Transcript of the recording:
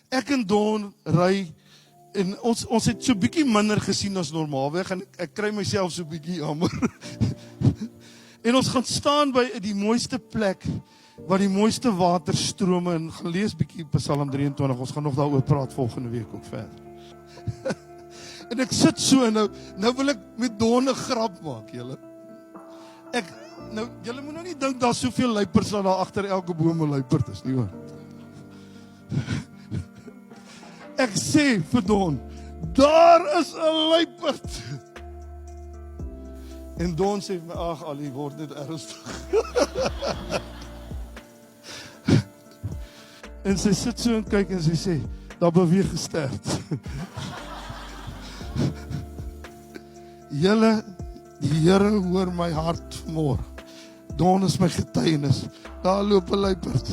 Ek en Don ry, en ons het so bietjie minder gesien as normaalweg, en ek kry myself so bietjie jammer. En ons gaan staan by die mooiste plek, waar die mooiste waterstrome, en gaan lees bietjie Psalm 23, ons gaan nog daaroor praat volgende week ook verder. En ek sit so, en nou wil ek met Don 'n grap maak, julle. Julle moet nou nie dink daar soveel luiperds dat daar agter elke boom 'n luiperd is nie, hoor. Ek sê vir Don, daar is 'n luiperd. En Don sê vir my, ag, Ali, word net ernstig. En sy sit so en kyk en sy sê, daar beweeg 'n stert. Julle, die Here hoor my hart vanmôre. Don is my getuienis. Daar loop 'n luiperd.